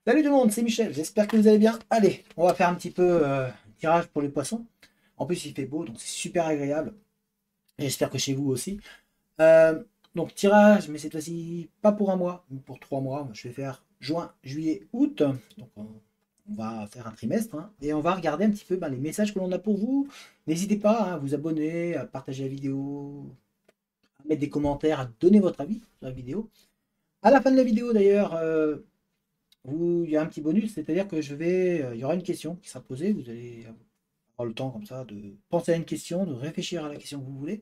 Salut tout le monde, c'est Michel, j'espère que vous allez bien. Allez, on va faire un petit peu tirage pour les poissons. En plus, il fait beau, donc c'est super agréable. Et j'espère que chez vous aussi. Euh, donc tirage, mais cette fois-ci pas pour un mois, mais pour 3 mois. Je vais faire juin, juillet, août. Donc on va faire un trimestre, hein, et on va regarder un petit peu les messages que l'on a pour vous. N'hésitez pas, hein, à vous abonner, à partager la vidéo, à mettre des commentaires, à donner votre avis sur la vidéo. À la fin de la vidéo d'ailleurs, il y a un petit bonus, c'est-à-dire que il y aura une question qui sera posée, vous allez avoir le temps comme ça de penser à une question, de réfléchir à la question que vous voulez,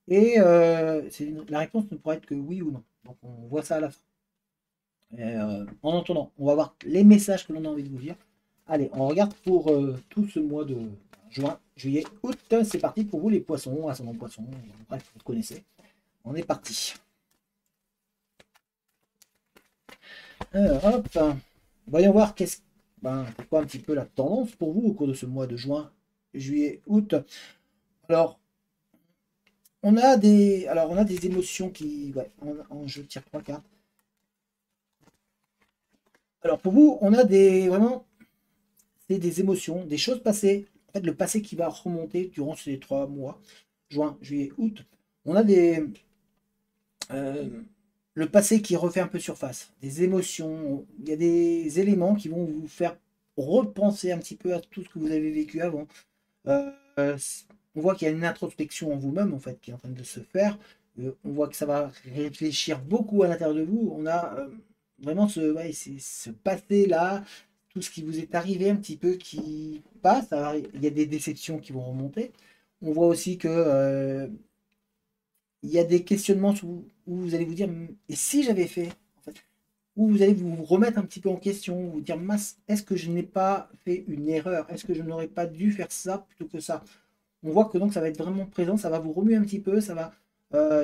et la réponse ne pourra être que oui ou non. Donc on voit ça à la fin. En attendant, on va voir les messages que l'on a envie de vous dire. Allez, on regarde pour tout ce mois de juin, juillet, août. C'est parti pour vous les poissons, ascendant poisson, bref, vous connaissez. On est parti. Hop, voyons voir c'est quoi un petit peu la tendance pour vous au cours de ce mois de juin, juillet, août. Alors, on a des émotions qui, ouais, je tire 3 cartes. Alors pour vous, on a vraiment, c'est des émotions, des choses passées. En fait, le passé qui va remonter durant ces 3 mois, juin, juillet, août. On a euh, le passé qui refait un peu surface, des émotions. Il y a des éléments qui vont vous faire repenser un petit peu à tout ce que vous avez vécu avant. Euh, on voit qu'il y a une introspection en vous-même en fait qui est en train de se faire. On voit que ça va réfléchir beaucoup à l'intérieur de vous. On a vraiment ce passé-là, tout ce qui vous est arrivé un petit peu qui passe. Alors, il y a des déceptions qui vont remonter. On voit aussi que il y a des questionnements où vous allez vous dire, et si j'avais fait, en fait, où vous allez vous remettre un petit peu en question, vous dire, mince, est-ce que je n'ai pas fait une erreur? Est-ce que je n'aurais pas dû faire ça plutôt que ça? On voit que donc ça va être vraiment présent, ça va vous remuer un petit peu, ça va.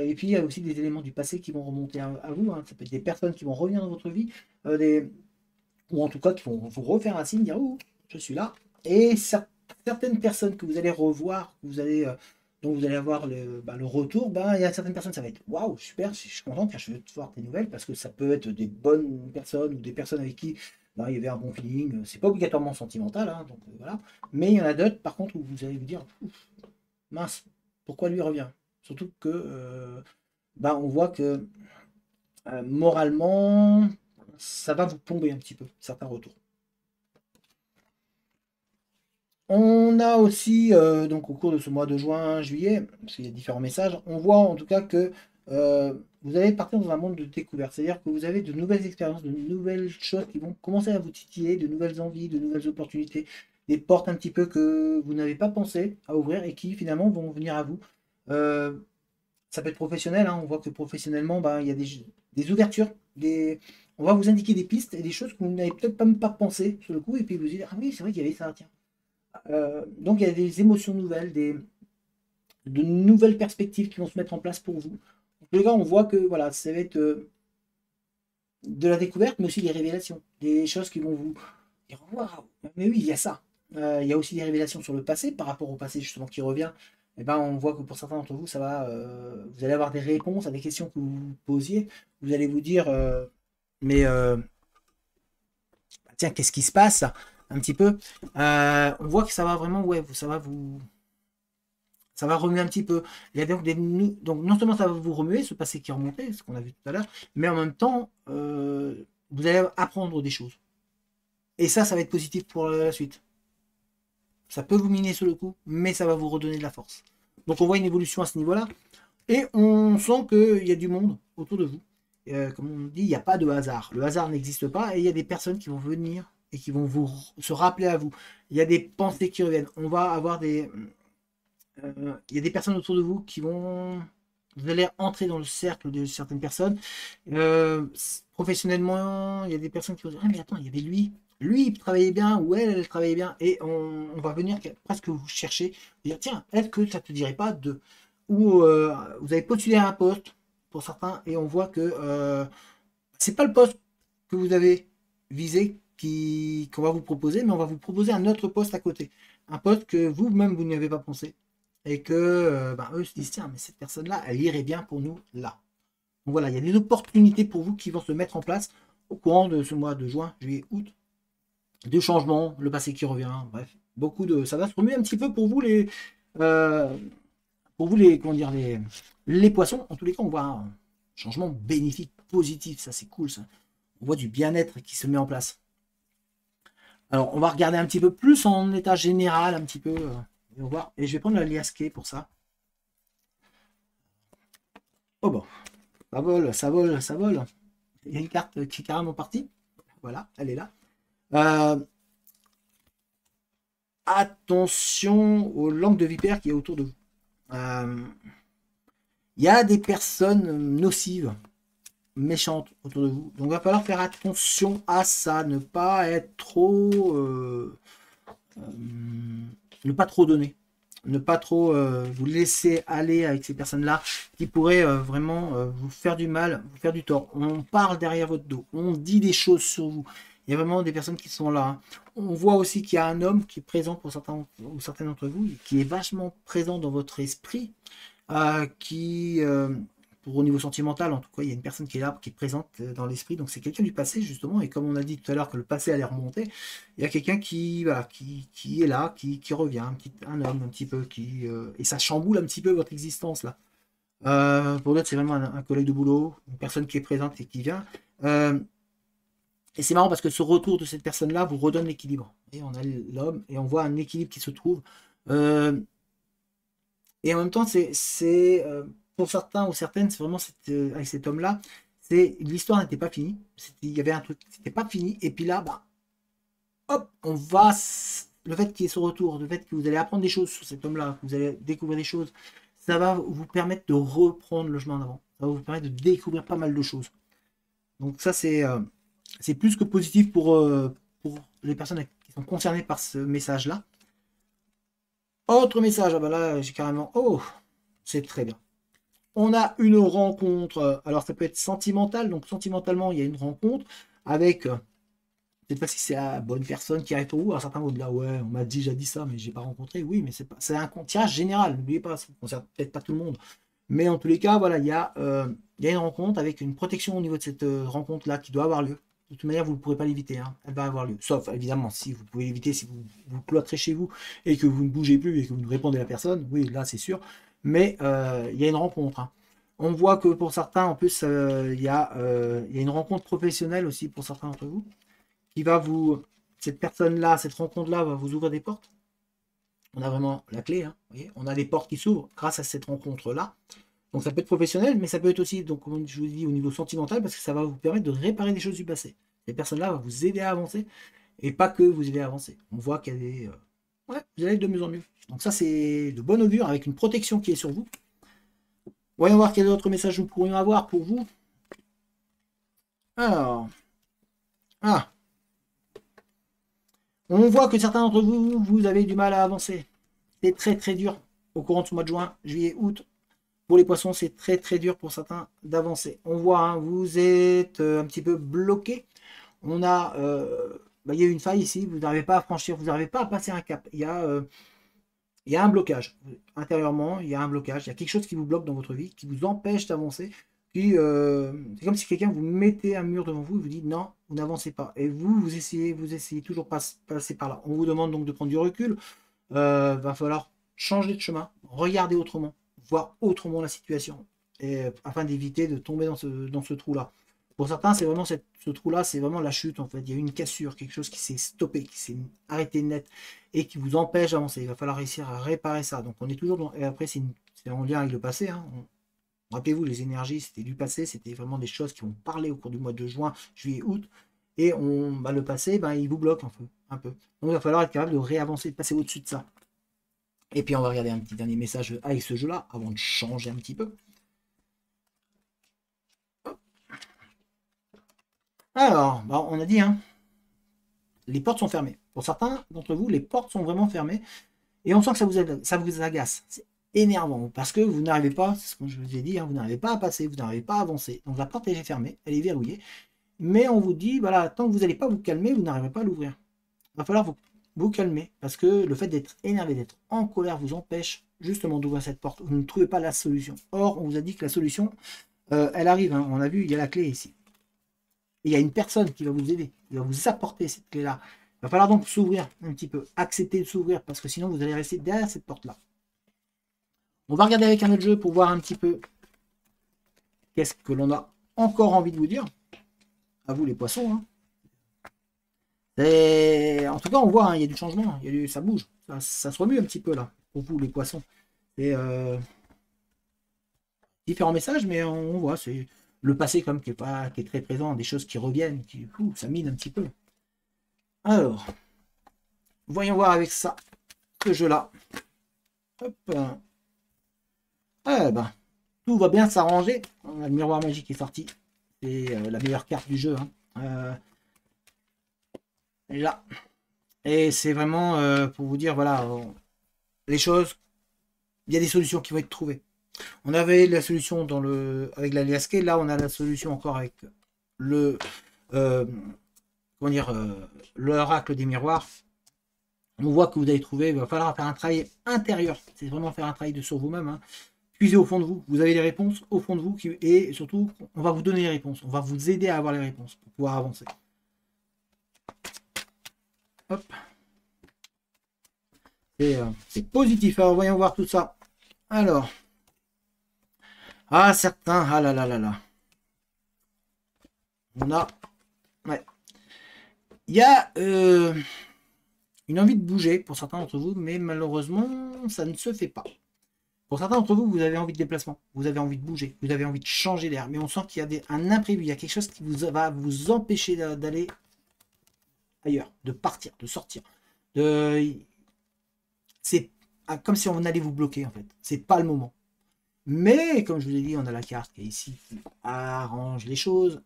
Et puis il y a aussi des éléments du passé qui vont remonter à vous, hein. Ça peut être des personnes qui vont revenir dans votre vie, ou en tout cas qui vont vous refaire un signe, dire ouh, je suis là. Et certaines personnes que vous allez revoir, dont vous allez avoir le retour, il y a certaines personnes, ça va être waouh, super, je suis content, car je veux te voir tes nouvelles, parce que ça peut être des bonnes personnes ou des personnes avec qui il y avait un bon feeling. C'est pas obligatoirement sentimental, hein, donc voilà. Mais il y en a d'autres, par contre, où vous allez vous dire mince, pourquoi lui revient? Surtout que on voit que moralement, ça va vous plomber un petit peu, certains retours. On a aussi, donc au cours de ce mois de juin, juillet, parce qu'il y a différents messages, on voit en tout cas que vous allez partir dans un monde de découverte. C'est-à-dire que vous avez de nouvelles expériences, de nouvelles choses qui vont commencer à vous titiller, de nouvelles envies, de nouvelles opportunités, des portes un petit peu que vous n'avez pas pensé à ouvrir et qui finalement vont venir à vous. Euh, Ça peut être professionnel, hein. On voit que professionnellement, il y a des ouvertures, on va vous indiquer des pistes et des choses que vous n'avez peut-être même pas pensé sur le coup, et puis vous dire, ah oui, c'est vrai qu'il y avait ça, tiens. Donc il y a des émotions nouvelles, de nouvelles perspectives qui vont se mettre en place pour vous. En tout cas, on voit que voilà, ça va être de la découverte, mais aussi des révélations, des choses qui vont vous dire, waouh, mais oui, il y a ça. Il y a aussi des révélations sur le passé, par rapport au passé justement qui revient. Eh ben, on voit que pour certains d'entre vous, vous allez avoir des réponses à des questions que vous vous posiez. Vous allez vous dire, mais tiens, qu'est-ce qui se passe un petit peu. On voit que ça va vraiment, ouais, ça va remuer un petit peu. Il y a donc non seulement ça va vous remuer, ce passé qui est remonté, ce qu'on a vu tout à l'heure, mais en même temps, vous allez apprendre des choses. Et ça va être positif pour la suite. Ça peut vous miner sur le coup, mais ça va vous redonner de la force. Donc on voit une évolution à ce niveau-là. Et on sent qu'il y a du monde autour de vous. Comme on dit, il n'y a pas de hasard. Le hasard n'existe pas et il y a des personnes qui vont venir et qui vont se rappeler à vous. Il y a des pensées qui reviennent. Il y a des personnes autour de vous qui vont. Vous allez entrer dans le cercle de certaines personnes. Professionnellement, il y a des personnes qui vont dire ah, mais attends, il y avait lui. Lui, il travaillait bien, ou elle travaillait bien. Et on va venir presque vous chercher. Dire tiens, est-ce que ça te dirait pas de. Ou vous avez postulé à un poste pour certains et on voit que c'est pas le poste que vous avez visé qu'on va vous proposer, mais on va vous proposer un autre poste à côté. Un poste que vous-même vous n'y avez pas pensé et que eux se disent tiens mais cette personne là elle irait bien pour nous là. Donc voilà, il y a des opportunités pour vous qui vont se mettre en place. au courant de ce mois de juin, juillet, août. Des changements, le passé qui revient, bref. Beaucoup de. Ça va se remuer un petit peu euh, pour vous les, comment dire, les poissons. En tous les cas, on voit un changement bénéfique, positif, ça c'est cool ça. On voit du bien-être qui se met en place. Alors, on va regarder un petit peu plus en état général, un petit peu. Et, on va, et je vais prendre la liasquée pour ça. Oh bon, ça vole, ça vole, ça vole. Il y a une carte qui est carrément partie. Voilà, elle est là. Euh, Attention aux langues de vipère qui est autour de vous. Il y a des personnes nocives, méchantes autour de vous. Donc il va falloir faire attention à ça, ne pas être trop... ne pas trop donner. Ne pas trop vous laisser aller avec ces personnes-là qui pourraient vraiment vous faire du mal, vous faire du tort. On parle derrière votre dos, on dit des choses sur vous. Il y a vraiment des personnes qui sont là. Hein. On voit aussi qu'il y a un homme qui est présent pour certains ou certains d'entre vous, qui est vachement présent dans votre esprit, qui, pour au niveau sentimental, en tout cas, il y a une personne qui est là, qui est présente dans l'esprit. Donc c'est quelqu'un du passé justement. Et comme on a dit tout à l'heure que le passé allait remonter, il y a quelqu'un qui, voilà, qui est là, qui revient, un homme un petit peu, et ça chamboule un petit peu votre existence là. Pour d'autres, c'est vraiment un collègue de boulot, une personne qui est présente et qui vient. Euh, et c'est marrant parce que ce retour de cette personne-là vous redonne l'équilibre. Et on a l'homme et on voit un équilibre qui se trouve. Euh, et en même temps, pour certains ou certaines, c'est vraiment avec cet homme-là, l'histoire n'était pas finie. Il y avait un truc, c'était pas fini. Et puis là, bah, hop, le fait qu'il y ait ce retour, le fait que vous allez apprendre des choses sur cet homme-là, que vous allez découvrir des choses, ça va vous permettre de reprendre le chemin d'avant. Ça va vous permettre de découvrir pas mal de choses. Donc ça, c'est plus que positif pour les personnes qui sont concernées par ce message-là. Autre message, ah bah là, j'ai carrément... Oh, c'est très bien. On a une rencontre, alors ça peut être sentimental, donc sentimentalement, il y a une rencontre avec... Je ne sais pas si c'est la bonne personne qui arrive pour vous. Alors certains vont dire, ouais, on m'a déjà dit ça, mais j'ai pas rencontré. Oui, mais c'est un tirage général. N'oubliez pas, ça ne concerne peut-être pas tout le monde. Mais en tous les cas, voilà, il y a une rencontre avec une protection au niveau de cette rencontre-là qui doit avoir lieu. De toute manière, vous ne pourrez pas l'éviter. Hein. Elle va avoir lieu. Sauf, évidemment, si vous pouvez l'éviter, si vous cloîtrez chez vous et que vous ne bougez plus et que vous ne répondez à personne. Oui, là, c'est sûr. Mais il y a une rencontre. Hein. On voit que pour certains, en plus, il y a une rencontre professionnelle aussi pour certains d'entre vous qui va cette personne-là, cette rencontre-là va vous ouvrir des portes. On a vraiment la clé, hein, vous voyez, on a des portes qui s'ouvrent grâce à cette rencontre-là. Donc ça peut être professionnel, mais ça peut être aussi, donc, comme je vous dis, au niveau sentimental, parce que ça va vous permettre de réparer des choses du passé. Ces personnes-là vont vous aider à avancer, et pas que vous aider à avancer. On voit qu'il y a des... ouais, vous allez de mieux en mieux. Donc ça, c'est de bon augure, avec une protection qui est sur vous. Voyons voir quels autres messages nous pourrions avoir pour vous. Alors... Ah, on voit que certains d'entre vous, vous avez du mal à avancer. C'est très très dur au courant de ce mois de juin, juillet, août. Pour les poissons, c'est très très dur pour certains d'avancer. On voit, hein, vous êtes un petit peu bloqué. Il y a une faille ici, vous n'arrivez pas à franchir, vous n'arrivez pas à passer un cap. Il y a un blocage. Intérieurement, il y a un blocage. Il y a quelque chose qui vous bloque dans votre vie, qui vous empêche d'avancer. C'est comme si quelqu'un vous mettait un mur devant vous et vous dit non, vous n'avancez pas. Et vous essayez toujours passer par là. On vous demande donc de prendre du recul. Va falloir changer de chemin, regarder autrement, voir autrement la situation, afin d'éviter de tomber dans ce trou-là. Pour certains, c'est vraiment ce trou-là, c'est vraiment la chute en fait. Il y a eu une cassure, quelque chose qui s'est stoppé, qui s'est arrêté net et qui vous empêche d'avancer. Il va falloir réussir à réparer ça. Donc on est toujours dans... Et après, c'est en lien avec le passé. Hein. Rappelez-vous, les énergies, c'était du passé, c'était vraiment des choses qui vont parler au cours du mois de juin, juillet, août. Et le passé, il vous bloque un peu. Donc il va falloir être capable de réavancer, de passer au-dessus de ça. Et puis on va regarder un petit dernier message avec ce jeu-là, avant de changer un petit peu. Alors, on a dit, hein, les portes sont fermées. Pour certains d'entre vous, les portes sont vraiment fermées. Et on sent que ça vous agace. C'est énervant, parce que vous n'arrivez pas, c'est ce que je vous ai dit, hein, vous n'arrivez pas à passer, vous n'arrivez pas à avancer. Donc la porte elle est fermée, elle est verrouillée. Mais on vous dit, voilà, tant que vous n'allez pas vous calmer, vous n'arriverez pas à l'ouvrir. Il va falloir vous calmer, parce que le fait d'être énervé, d'être en colère, vous empêche justement d'ouvrir cette porte. Vous ne trouvez pas la solution. Or, on vous a dit que la solution, elle arrive. Hein. On a vu, il y a la clé ici. Et il y a une personne qui va vous aider, qui va vous apporter cette clé-là. Il va falloir donc s'ouvrir un petit peu, accepter de s'ouvrir, parce que sinon vous allez rester derrière cette porte-là. On va regarder avec un autre jeu pour voir un petit peu qu'est-ce que l'on a encore envie de vous dire. À vous les poissons. Hein. En tout cas, on voit, hein, il y a du changement, ça bouge, ça se remue un petit peu là, pour vous les poissons. C'est différents messages, mais on voit, c'est le passé comme qui est très présent, des choses qui reviennent, ça mine un petit peu. Alors, voyons voir avec ça, ce jeu-là. Hop. Eh ben, tout va bien s'arranger. On a le miroir magique qui est sorti. C'est la meilleure carte du jeu. Hein. Là. Et c'est vraiment pour vous dire, voilà, les choses, il y a des solutions qui vont être trouvées. On avait la solution avec l'alias Key, là on a la solution encore avec le comment dire l'oracle des miroirs. On voit que vous allez trouver, il va falloir faire un travail intérieur, c'est vraiment faire un travail sur vous-même. Hein. Puisez au fond de vous, vous avez les réponses au fond de vous, et surtout on va vous donner les réponses, on va vous aider à avoir les réponses pour pouvoir avancer. Hop. C'est positif, alors voyons voir tout ça. Alors, certains, ah là là là là. On a, ouais. Il y a une envie de bouger pour certains d'entre vous, mais malheureusement, ça ne se fait pas. Pour certains d'entre vous, vous avez envie de déplacement, vous avez envie de bouger, vous avez envie de changer d'air, mais on sent qu'il y a un imprévu, il y a quelque chose qui va vous empêcher d'aller ailleurs, de partir, de sortir. C'est comme si on allait vous bloquer en fait. C'est pas le moment. Mais comme je vous ai dit, on a la carte qui est ici qui arrange les choses.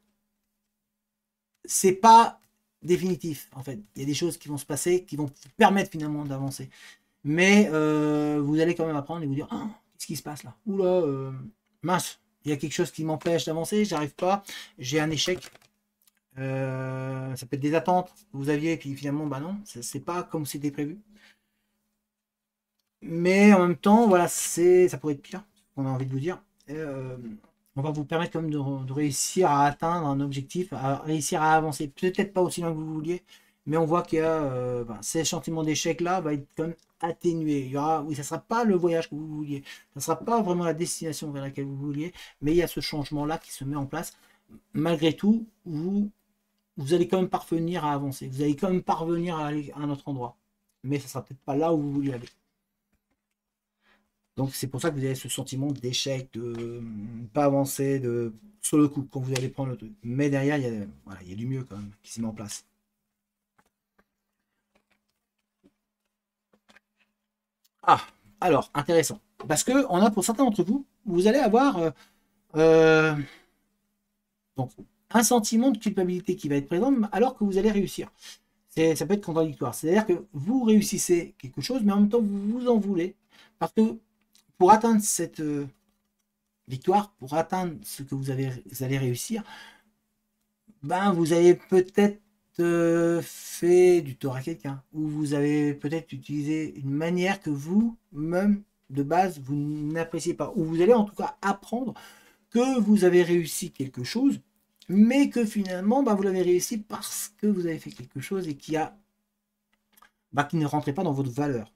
C'est pas définitif en fait. Il y a des choses qui vont se passer qui vont vous permettre finalement d'avancer. Mais vous allez quand même apprendre et vous dire qu'est-ce qui se passe là? Oula, mince, il y a quelque chose qui m'empêche d'avancer, j'arrive pas, j'ai un échec. Ça peut être des attentes que vous aviez, et puis finalement, bah non, c'est pas comme c'était prévu. Mais en même temps, voilà, ça pourrait être pire, on a envie de vous dire. On va vous permettre quand même de réussir à atteindre un objectif, à réussir à avancer. Peut-être pas aussi loin que vous vouliez, mais on voit qu'il y a ces sentiments d'échec là va être quand même atténué. Il y aura, oui, ça ne sera pas le voyage que vous vouliez, ça ne sera pas vraiment la destination vers laquelle vous vouliez, mais il y a ce changement là qui se met en place. Malgré tout, vous allez quand même parvenir à avancer. Vous allez quand même parvenir à aller à un autre endroit, mais ça sera peut-être pas là où vous vouliez aller. Donc c'est pour ça que vous avez ce sentiment d'échec, de ne pas avancer, sur le coup, quand vous allez prendre le truc. Mais derrière, il y a du mieux quand même qui se met en place. Ah, alors, intéressant. Parce que on a pour certains d'entre vous, vous allez avoir euh, donc, un sentiment de culpabilité qui va être présent alors que vous allez réussir. Ça peut être contradictoire. C'est-à-dire que vous réussissez quelque chose, mais en même temps, vous vous en voulez. Parce que pour atteindre cette victoire, pour atteindre ce que vous allez réussir, ben vous avez peut-être fait du tort à quelqu'un, ou vous avez peut-être utilisé une manière que vous-même, de base, vous n'appréciez pas, ou vous allez en tout cas apprendre que vous avez réussi quelque chose, mais que finalement, ben, vous l'avez réussi parce que vous avez fait quelque chose et qui ne rentrait pas dans votre valeur,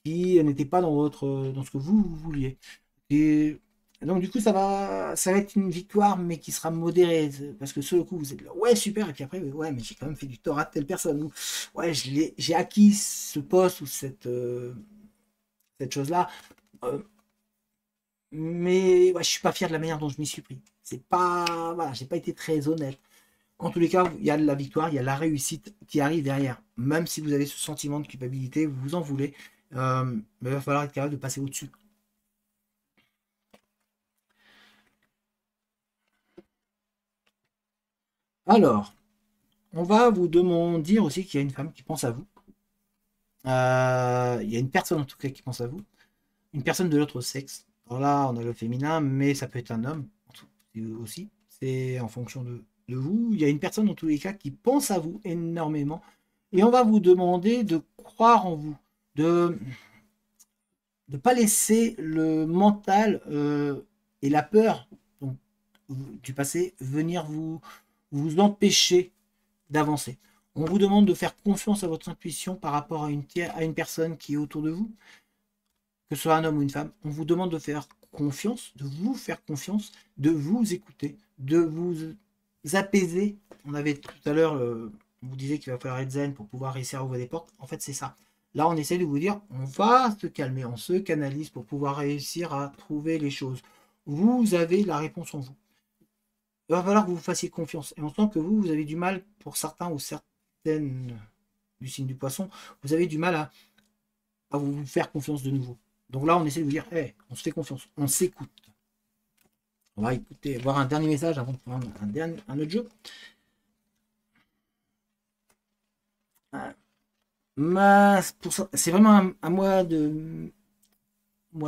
qui n'était pas dans ce que vous vouliez. Et donc du coup ça va être une victoire mais qui sera modérée parce que sur le coup vous êtes là ouais super et puis après ouais mais j'ai quand même fait du tort à telle personne ou ouais j'ai acquis ce poste ou cette chose là mais ouais, je suis pas fier de la manière dont je m'y suis pris. C'est pas voilà, j'ai pas été très honnête. En tous les cas, il y a de la victoire, il y a la réussite qui arrive derrière. Même si vous avez ce sentiment de culpabilité, vous vous en voulez, mais il va falloir être capable de passer au-dessus. Alors, on va vous demander aussi qu'il y a une femme qui pense à vous. Il y a une personne en tout cas qui pense à vous. Une personne de l'autre sexe. Alors là, on a le féminin, mais ça peut être un homme aussi. C'est en fonction de vous. Il y a une personne dans tous les cas qui pense à vous énormément. Et on va vous demander de croire en vous. De ne pas laisser le mental et la peur donc, du passé venir vous empêchez d'avancer. On vous demande de faire confiance à votre intuition par rapport à une personne qui est autour de vous, que ce soit un homme ou une femme. On vous demande de faire confiance, de vous faire confiance, de vous écouter, de vous apaiser. On avait tout à l'heure, on vous disait qu'il va falloir être zen pour pouvoir réussir à ouvrir des portes. En fait, c'est ça. Là, on essaie de vous dire, on va se calmer, on se canalise pour pouvoir réussir à trouver les choses. Vous avez la réponse en vous. Il va falloir que vous fassiez confiance. Et on sent que vous avez du mal, pour certains ou certaines du signe du poisson, vous avez du mal à vous faire confiance de nouveau. Donc là, on essaie de vous dire, hey, on se fait confiance, on s'écoute. On va écouter, voir un dernier message avant de prendre un autre jeu. C'est vraiment un mois de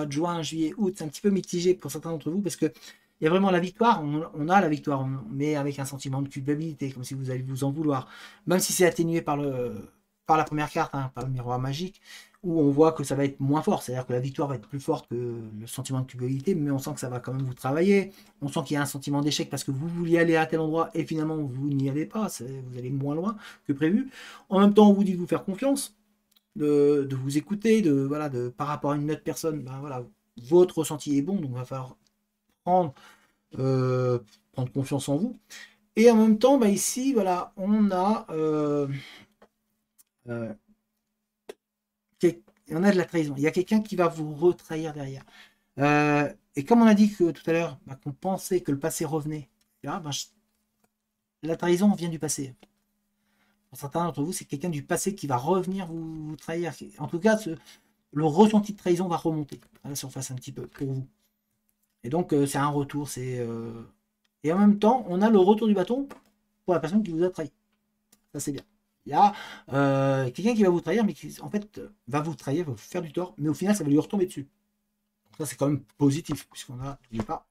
juin, juillet, août, c'est un petit peu mitigé pour certains d'entre vous parce que il y a vraiment la victoire, on a la victoire, mais avec un sentiment de culpabilité, comme si vous allez vous en vouloir. Même si c'est atténué par la première carte, hein, par le miroir magique, où on voit que ça va être moins fort, c'est-à-dire que la victoire va être plus forte que le sentiment de culpabilité, mais on sent que ça va quand même vous travailler, on sent qu'il y a un sentiment d'échec parce que vous vouliez aller à tel endroit et finalement vous n'y allez pas, vous allez moins loin que prévu. En même temps, on vous dit de vous faire confiance, de vous écouter, par rapport à une autre personne, ben voilà, votre ressenti est bon, donc il va falloir prendre, euh, prendre confiance en vous. Et en même temps, bah ici, voilà, euh, on a de la trahison. Il y a quelqu'un qui va vous retrahir derrière. Et comme on a dit que tout à l'heure, bah, qu'on pensait que le passé revenait, bah, la trahison vient du passé. Pour certains d'entre vous, c'est quelqu'un du passé qui va revenir vous trahir. En tout cas, le ressenti de trahison va remonter à la surface un petit peu pour vous. Et donc, c'est un retour. Et en même temps, on a le retour du bâton pour la personne qui vous a trahi. Ça, c'est bien. Il y a quelqu'un qui va vous trahir, mais qui, en fait, va vous trahir, va vous faire du tort, mais au final, ça va lui retomber dessus. Donc ça, c'est quand même positif, puisqu'on a, n'oubliez pas,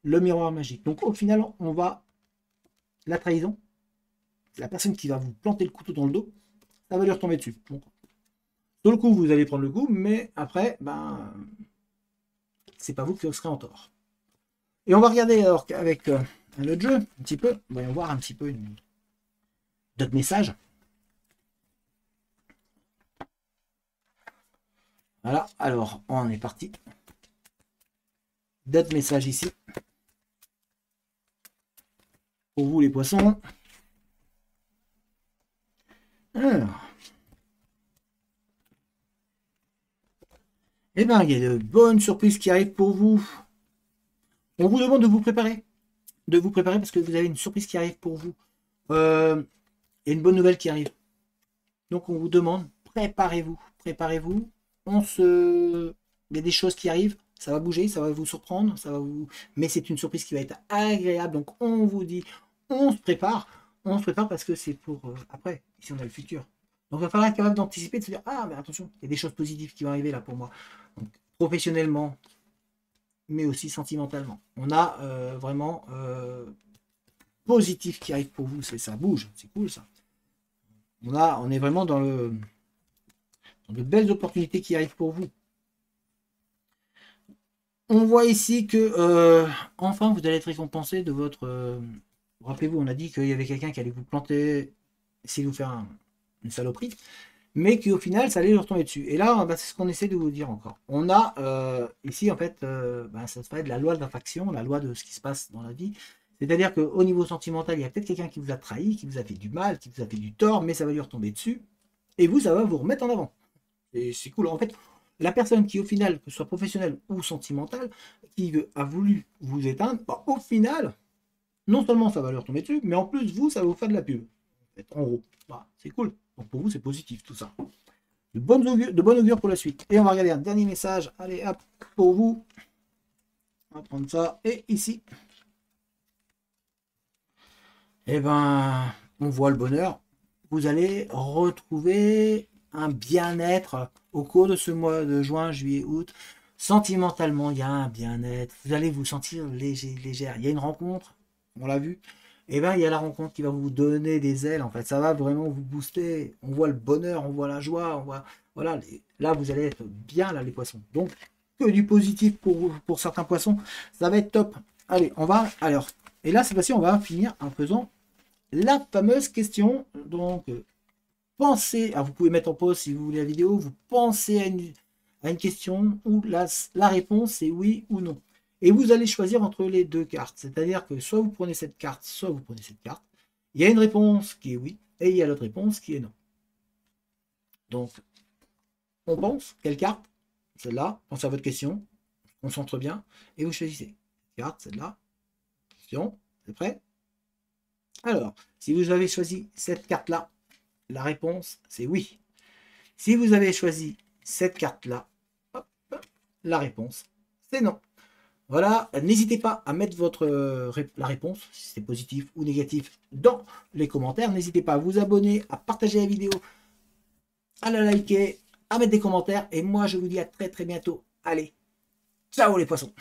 le miroir magique. Donc, au final, on va... La trahison, la personne qui va vous planter le couteau dans le dos, ça va lui retomber dessus. Donc, sur le coup, vous allez prendre le coup, mais après, ben, c'est pas vous qui serez en tort. Et on va regarder alors avec un autre jeu, un petit peu. Voyons voir un petit peu d'autres messages. Voilà, alors on est parti. D'autres messages ici. Pour vous les poissons. Alors. Eh bien, il y a de bonnes surprises qui arrivent pour vous. On vous demande de vous préparer. De vous préparer parce que vous avez une surprise qui arrive pour vous. Et une bonne nouvelle qui arrive. Donc on vous demande, préparez-vous. Préparez-vous. Il y a des choses qui arrivent. Ça va bouger, ça va vous surprendre. Mais c'est une surprise qui va être agréable. Donc on vous dit, on se prépare. On se prépare parce que c'est pour après. Ici on a le futur. Donc il va falloir être capable d'anticiper, de se dire, ah mais attention, il y a des choses positives qui vont arriver là pour moi. Donc, professionnellement, mais aussi sentimentalement. On a vraiment positif qui arrive pour vous, ça bouge, c'est cool ça. On est vraiment dans de belles opportunités qui arrivent pour vous. On voit ici que enfin vous allez être récompensé de votre... rappelez-vous, on a dit qu'il y avait quelqu'un qui allait vous planter, essayer de vous faire une saloperie, mais qu'au final, ça allait leur tomber dessus. Et là, bah, c'est ce qu'on essaie de vous dire encore. On a ici, en fait, bah, ça se fait de la loi de l'attraction, la loi de ce qui se passe dans la vie. C'est-à-dire qu'au niveau sentimental, il y a peut-être quelqu'un qui vous a trahi, qui vous a fait du mal, qui vous a fait du tort, mais ça va lui retomber dessus. Et vous, ça va vous remettre en avant. Et c'est cool. En fait, la personne qui, au final, que ce soit professionnelle ou sentimentale, qui a voulu vous éteindre, bah, au final, non seulement ça va lui retomber dessus, mais en plus, vous, ça va vous faire de la pub. En gros, bah, c'est cool. Donc pour vous, c'est positif tout ça. De bonnes augures pour la suite. Et on va regarder un dernier message. Allez, hop, pour vous. On va prendre ça. Et ici. Eh ben, on voit le bonheur. Vous allez retrouver un bien-être au cours de ce mois de juin, juillet, août. Sentimentalement, il y a un bien-être. Vous allez vous sentir léger, légère. Il y a une rencontre, on l'a vu. Et bien, il y a la rencontre qui va vous donner des ailes. En fait, ça va vraiment vous booster. On voit le bonheur, on voit la joie, on voit... Voilà, là, vous allez être bien, là, les poissons. Donc, que du positif pour certains poissons. Ça va être top. Allez, on va... Alors, Et là, cette fois-ci, on va finir en faisant la fameuse question. Donc, pensez, vous pouvez mettre en pause si vous voulez la vidéo, vous pensez à une question où la réponse est oui ou non. Et vous allez choisir entre les deux cartes. C'est-à-dire que soit vous prenez cette carte, soit vous prenez cette carte. Il y a une réponse qui est oui et il y a l'autre réponse qui est non. Donc, on pense, quelle carte? Celle-là, pensez à votre question, concentre bien, et vous choisissez. Carte, celle-là, question, c'est prêt? Alors, si vous avez choisi cette carte-là, la réponse, c'est oui. Si vous avez choisi cette carte-là, la réponse, c'est non. Voilà, n'hésitez pas à mettre la réponse, si c'est positif ou négatif, dans les commentaires. N'hésitez pas à vous abonner, à partager la vidéo, à la liker, à mettre des commentaires. Et moi, je vous dis à très très bientôt. Allez, ciao les poissons!